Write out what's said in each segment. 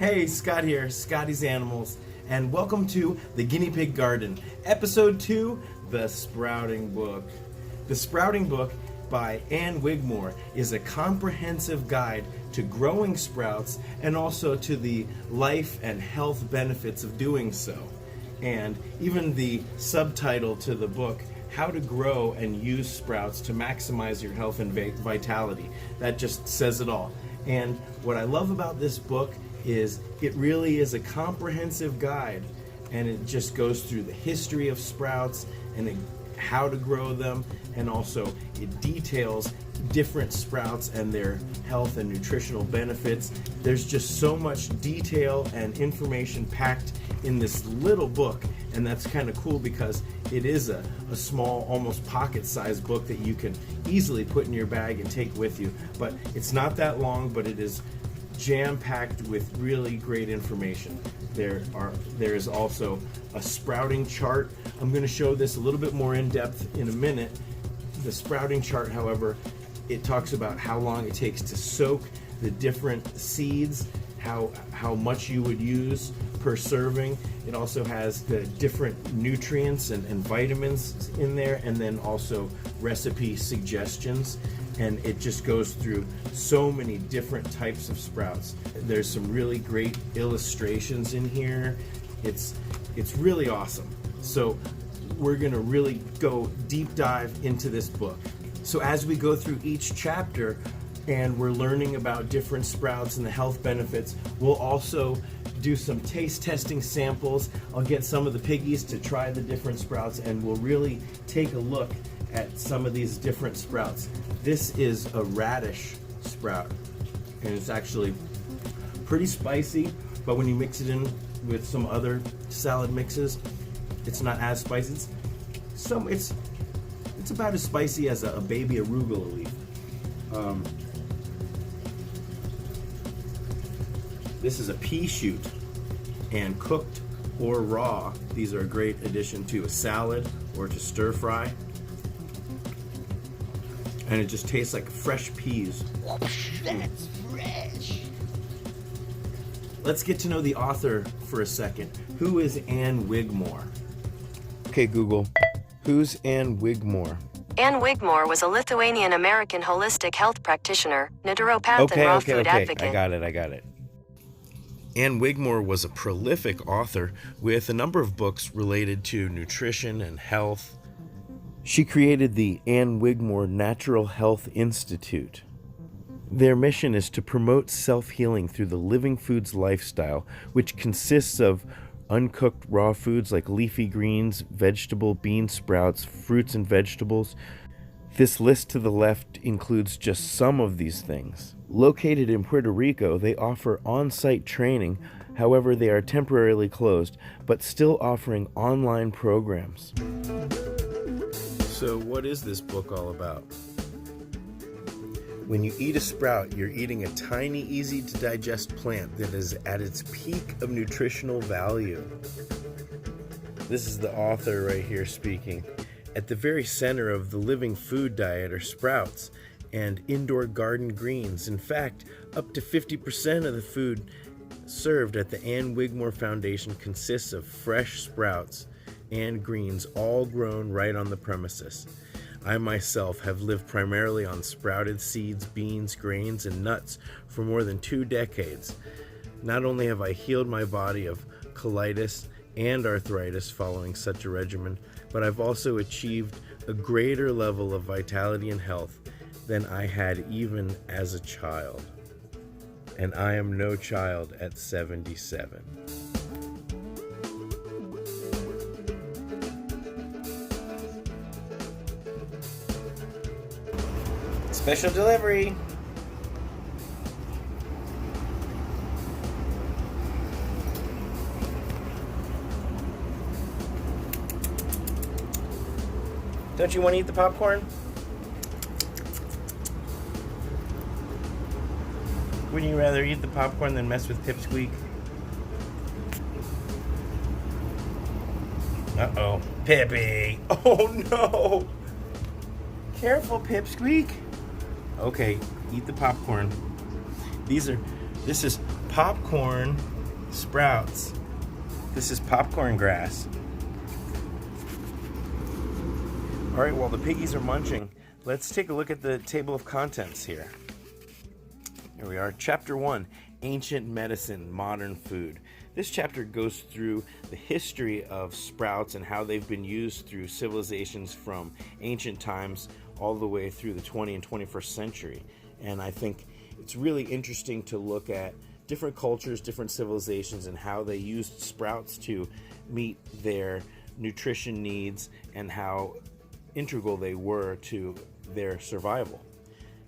Hey, Scott here, Scotty's Animals, and welcome to the Guinea Pig Garden, Episode 2, The Sprouting Book. The Sprouting Book by Ann Wigmore is a comprehensive guide to growing sprouts and also to the life and health benefits of doing so. And even the subtitle to the book, How to Grow and Use Sprouts to Maximize Your Health and Vitality. That just says it all. And what I love about this book is it really is a comprehensive guide, and it just goes through the history of sprouts and how to grow them, and also it details different sprouts and their health and nutritional benefits. There's just so much detail and information packed in this little book, and that's kind of cool because it is a small, almost pocket-sized book that you can easily put in your bag and take with you. But it's not that long, but it is jam-packed with really great information. There is also a sprouting chart. I'm going to show this a little bit more in depth in a minute. The sprouting chart, however, it talks about how long it takes to soak the different seeds, how much you would use per serving. It also has the different nutrients and vitamins in there, and then also recipe suggestions. And it just goes through so many different types of sprouts. There's some really great illustrations in here. It's really awesome. So we're gonna really go deep dive into this book. So as we go through each chapter and we're learning about different sprouts and the health benefits, we'll also do some taste testing samples. I'll get some of the piggies to try the different sprouts, and we'll really take a look at some of these different sprouts. This is a radish sprout, and it's actually pretty spicy, but when you mix it in with some other salad mixes, it's not as spicy. It's about as spicy as a baby arugula leaf. This is a pea shoot, and cooked or raw, these are a great addition to a salad or to stir fry. And it just tastes like fresh peas. That's fresh. Let's get to know the author for a second. Who is Ann Wigmore? Okay, Google, who's Ann Wigmore? Ann Wigmore was a Lithuanian-American holistic health practitioner, naturopath, and raw food advocate. I got it. Ann Wigmore was a prolific author with a number of books related to nutrition and health. She created the Ann Wigmore Natural Health Institute. Their mission is to promote self-healing through the living foods lifestyle, which consists of uncooked raw foods like leafy greens, vegetable, bean sprouts, fruits and vegetables. This list to the left includes just some of these things. Located in Puerto Rico, they offer on-site training. However, they are temporarily closed, but still offering online programs. So what is this book all about? When you eat a sprout, you're eating a tiny, easy-to-digest plant that is at its peak of nutritional value. This is the author right here speaking. At the very center of the living food diet are sprouts and indoor garden greens. In fact, up to 50% of the food served at the Ann Wigmore Foundation consists of fresh sprouts and greens, all grown right on the premises. I myself have lived primarily on sprouted seeds, beans, grains, and nuts for more than 2 decades. Not only have I healed my body of colitis and arthritis following such a regimen, but I've also achieved a greater level of vitality and health than I had even as a child. And I am no child at 77. Special delivery. Don't you want to eat the popcorn? Wouldn't you rather eat the popcorn than mess with Pipsqueak? Uh-oh. Pippy! Oh no! Careful, Pipsqueak! Okay, eat the popcorn. These are This is popcorn sprouts. This is popcorn grass. All right, while the piggies are munching, let's take a look at the table of contents here. Here we are, Chapter 1, Ancient Medicine, Modern Food. This chapter goes through the history of sprouts and how they've been used through civilizations from ancient times all the way through the 20th and 21st century. And I think it's really interesting to look at different cultures, different civilizations, and how they used sprouts to meet their nutrition needs and how integral they were to their survival.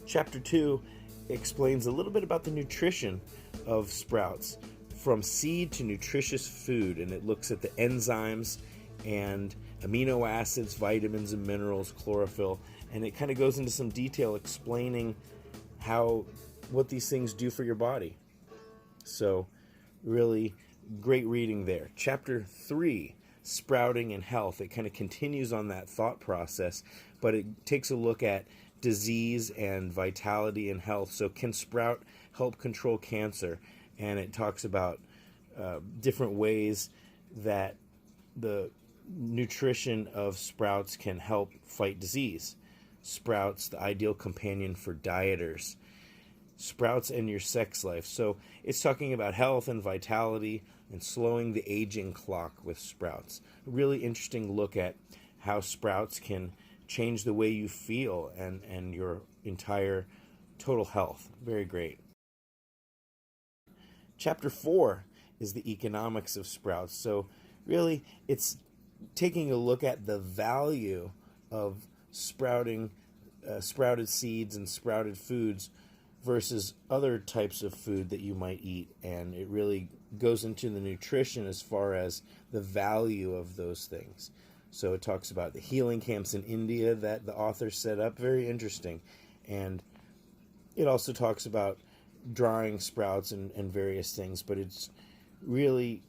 Chapter 2 explains a little bit about the nutrition of sprouts, from seed to nutritious food, and it looks at the enzymes and amino acids, vitamins and minerals, chlorophyll, and it kind of goes into some detail explaining what these things do for your body. So really great reading there. Chapter 3, Sprouting and Health. It kind of continues on that thought process, but it takes a look at disease and vitality and health. So can sprout help control cancer? And it talks about different ways that the nutrition of sprouts can help fight disease. Sprouts, the ideal companion for dieters. Sprouts and your sex life. So it's talking about health and vitality and slowing the aging clock with sprouts. A really interesting look at how sprouts can change the way you feel and your entire total health. Very great. Chapter 4 is the economics of sprouts. So really it's taking a look at the value of sprouted seeds and sprouted foods versus other types of food that you might eat, and it really goes into the nutrition as far as the value of those things. So it talks about the healing camps in India that the author set up, very interesting, and it also talks about drying sprouts and various things, but it's really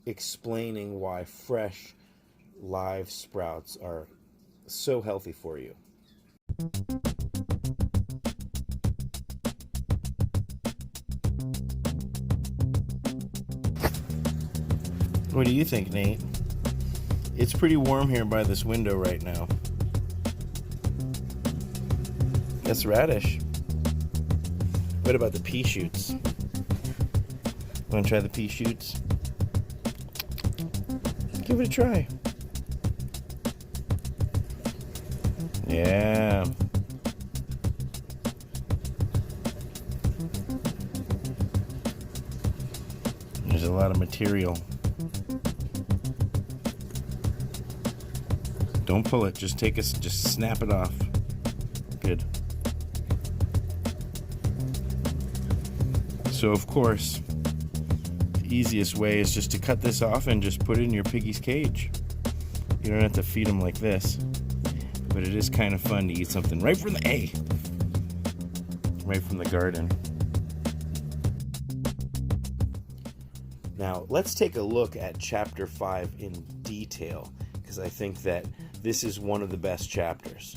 explaining why fresh live sprouts are so healthy for you. What do you think, Nate? It's pretty warm here by this window right now. That's radish. What about the pea shoots? Want to try the pea shoots? Give it a try. Yeah. There's a lot of material. Don't pull it, just snap it off. Good. So of course, the easiest way is just to cut this off and just put it in your piggy's cage. You don't have to feed them like this, but it is kind of fun to eat something right from the garden. Now, let's take a look at Chapter 5 in detail, because I think that this is one of the best chapters.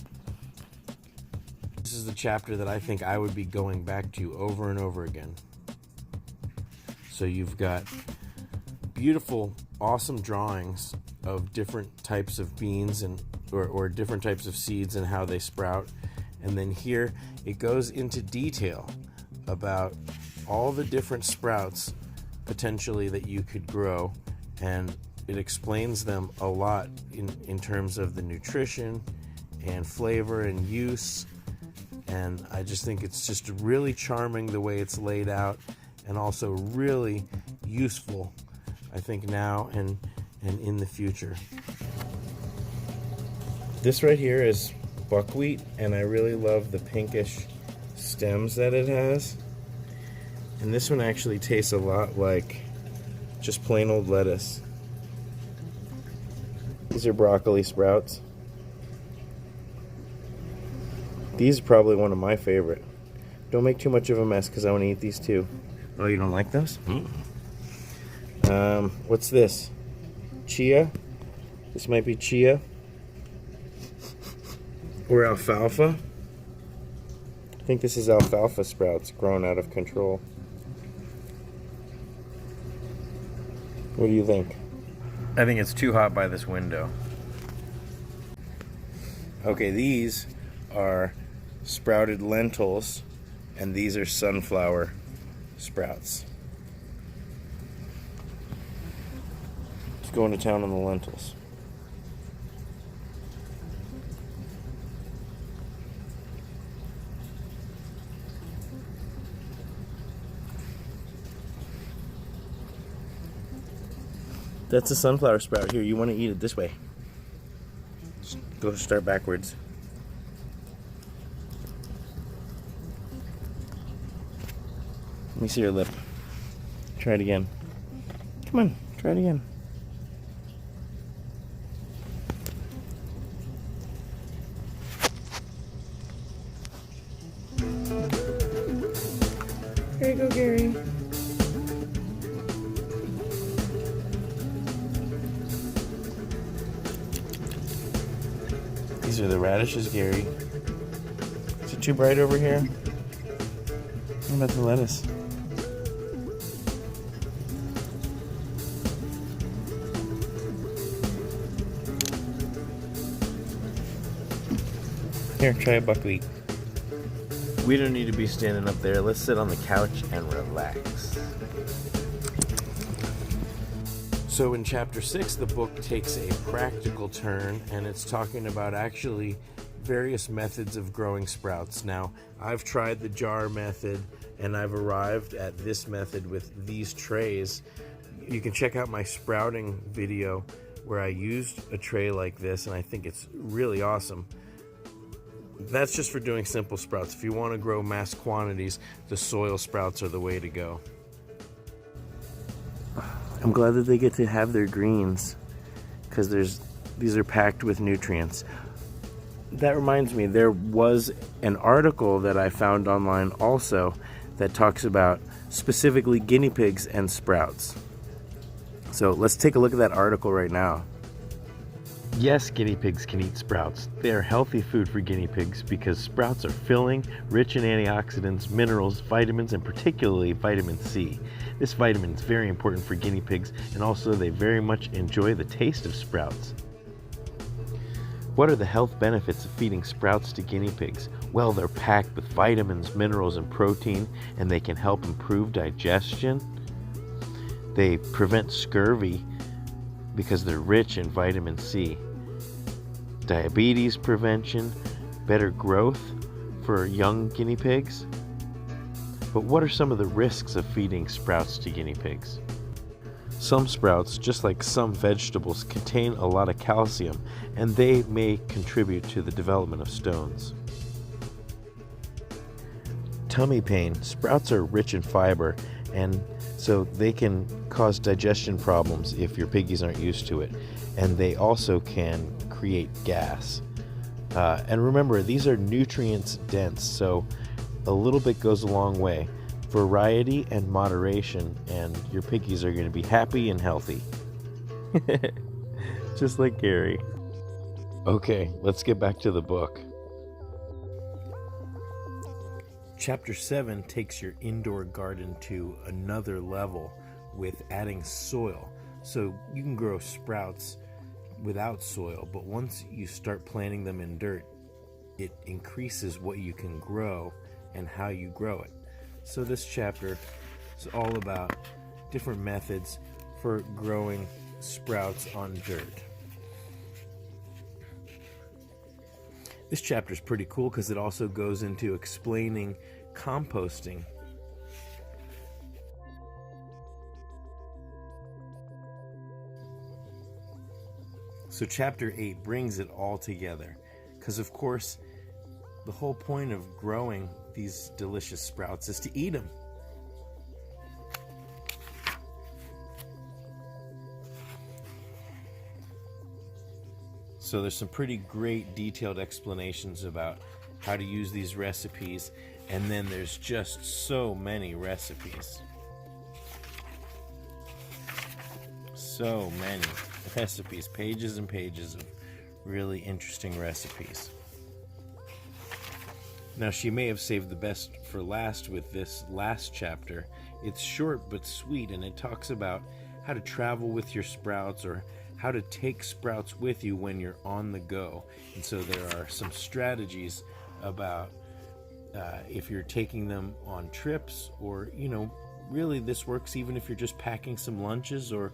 This is the chapter that I think I would be going back to over and over again. So you've got beautiful, awesome drawings of different types of beans or different types of seeds and how they sprout. And then here it goes into detail about all the different sprouts potentially that you could grow, and it explains them a lot in terms of the nutrition and flavor and use. And I just think it's just really charming the way it's laid out, and also really useful, I think, now and in the future. This right here is buckwheat, and I really love the pinkish stems that it has. And this one actually tastes a lot like just plain old lettuce. These are broccoli sprouts. These are probably one of my favorite. Don't make too much of a mess because I want to eat these too. Oh, you don't like those? What's this? Chia? This might be chia. Or alfalfa. I think this is alfalfa sprouts growing out of control. What do you think? I think it's too hot by this window. Okay, these are sprouted lentils, and these are sunflower sprouts. Let's go into town on the lentils. That's a sunflower sprout. Here, you want to eat it this way. Just go start backwards. Let me see your lip. Try it again. Come on, try it again. Here you go, Gary. These are the radishes, Gary. Is it too bright over here? What about the lettuce? Here, try a buckwheat. We don't need to be standing up there. Let's sit on the couch and relax. So in chapter 6, the book takes a practical turn, and it's talking about actually various methods of growing sprouts. Now, I've tried the jar method, and I've arrived at this method with these trays. You can check out my sprouting video where I used a tray like this, and I think it's really awesome. That's just for doing simple sprouts. If you want to grow mass quantities, the soil sprouts are the way to go. I'm glad that they get to have their greens, because these are packed with nutrients. That reminds me, there was an article that I found online also that talks about specifically guinea pigs and sprouts. So let's take a look at that article right now. Yes, guinea pigs can eat sprouts. They are healthy food for guinea pigs because sprouts are filling, rich in antioxidants, minerals, vitamins, and particularly vitamin C. This vitamin is very important for guinea pigs, and also they very much enjoy the taste of sprouts. What are the health benefits of feeding sprouts to guinea pigs? Well, they're packed with vitamins, minerals, and protein, and they can help improve digestion. They prevent scurvy because they're rich in vitamin C. Diabetes prevention, better growth for young guinea pigs. But what are some of the risks of feeding sprouts to guinea pigs? Some sprouts, just like some vegetables, contain a lot of calcium, and they may contribute to the development of stones. Tummy pain. Sprouts are rich in fiber, and so they can cause digestion problems if your piggies aren't used to it. And they also can create gas. And remember, these are nutrients dense, so a little bit goes a long way. Variety and moderation, and your piggies are going to be happy and healthy. Just like Gary. Okay, let's get back to the book. Chapter 7 takes your indoor garden to another level with adding soil. So you can grow sprouts without soil, but once you start planting them in dirt, it increases what you can grow and how you grow it. So this chapter is all about different methods for growing sprouts on dirt. This chapter is pretty cool because it also goes into explaining composting. So chapter 8 brings it all together because, of course, the whole point of growing these delicious sprouts is to eat them. So there's some pretty great detailed explanations about how to use these recipes, and then there's just so many recipes. So many recipes, pages and pages of really interesting recipes. Now, she may have saved the best for last with this last chapter. It's short but sweet, and it talks about how to travel with your sprouts, or how to take sprouts with you when you're on the go. And so there are some strategies about if you're taking them on trips, or really this works even if you're just packing some lunches, or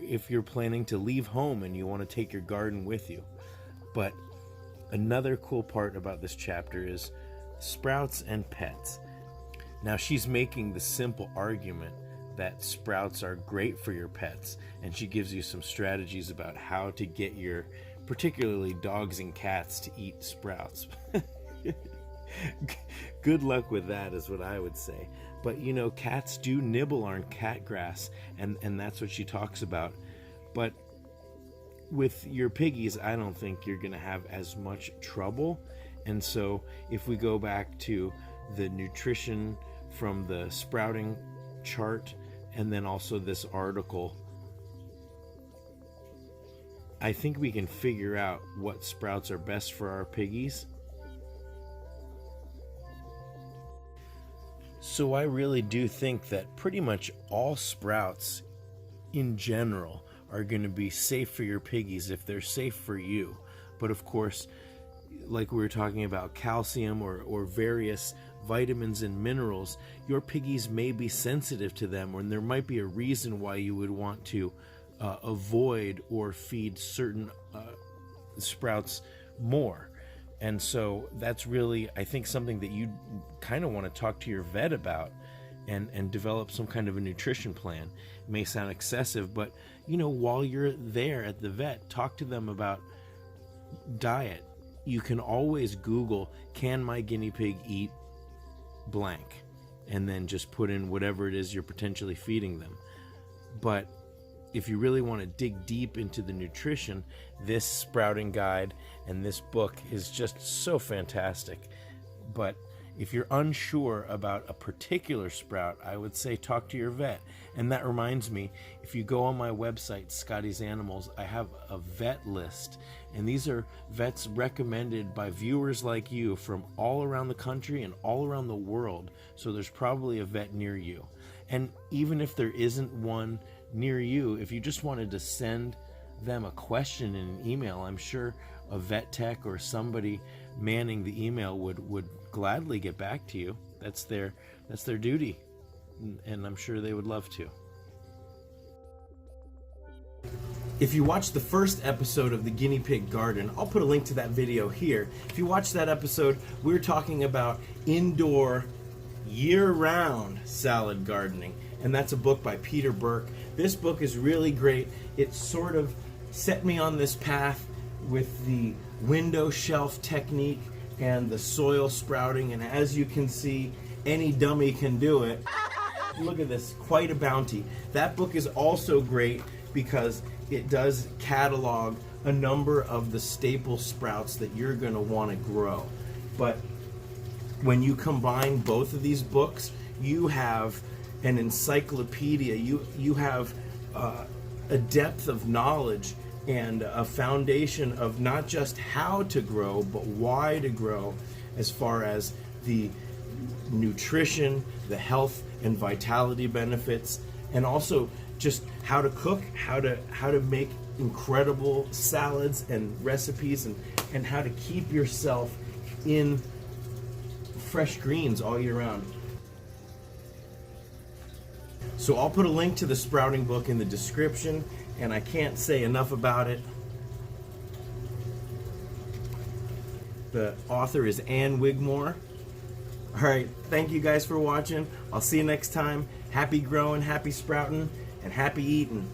if you're planning to leave home and you want to take your garden with you. But another cool part about this chapter is sprouts and pets. Now she's making the simple argument that sprouts are great for your pets, and she gives you some strategies about how to get your, particularly dogs and cats, to eat sprouts. Good luck with that is what I would say. But cats do nibble on cat grass, and that's what she talks about. But with your piggies, I don't think you're going to have as much trouble. And so if we go back to the nutrition from the sprouting chart, and then also this article, I think we can figure out what sprouts are best for our piggies. So I really do think that pretty much all sprouts in general are going to be safe for your piggies if they're safe for you. But of course, like we were talking about calcium or various vitamins and minerals, your piggies may be sensitive to them, and there might be a reason why you would want to avoid or feed certain sprouts more. And so that's really, I think, something that you kind of want to talk to your vet about and develop some kind of a nutrition plan. It may sound excessive, but while you're there at the vet, talk to them about diet. You can always Google, can my guinea pig eat blank? And then just put in whatever it is you're potentially feeding them. But if you really want to dig deep into the nutrition, this sprouting guide and this book is just so fantastic. But if you're unsure about a particular sprout, I would say talk to your vet. And that reminds me, if you go on my website, Scotty's Animals, I have a vet list. And these are vets recommended by viewers like you from all around the country and all around the world. So there's probably a vet near you. And even if there isn't one near you, if you just wanted to send them a question in an email, I'm sure a vet tech or somebody manning the email would gladly get back to you. That's their duty, and I'm sure they would love to. If you watched the first episode of the Guinea Pig Garden, I'll put a link to that video here. If you watched that episode, we were talking about indoor, year-round salad gardening, and that's a book by Peter Burke. This book is really great. It sort of set me on this path with the window shelf technique and the soil sprouting, and as you can see, any dummy can do it. Look at this, quite a bounty. That book is also great because it does catalog a number of the staple sprouts that you're going to want to grow. But when you combine both of these books, you have an encyclopedia. You have a depth of knowledge and a foundation of not just how to grow, but why to grow, as far as the nutrition, the health and vitality benefits, and also just how to cook, how to make incredible salads and recipes, and how to keep yourself in fresh greens all year round. So I'll put a link to the sprouting book in the description, and I can't say enough about it. The author is Ann Wigmore. Alright, thank you guys for watching. I'll see you next time. Happy growing, happy sprouting, and happy eating.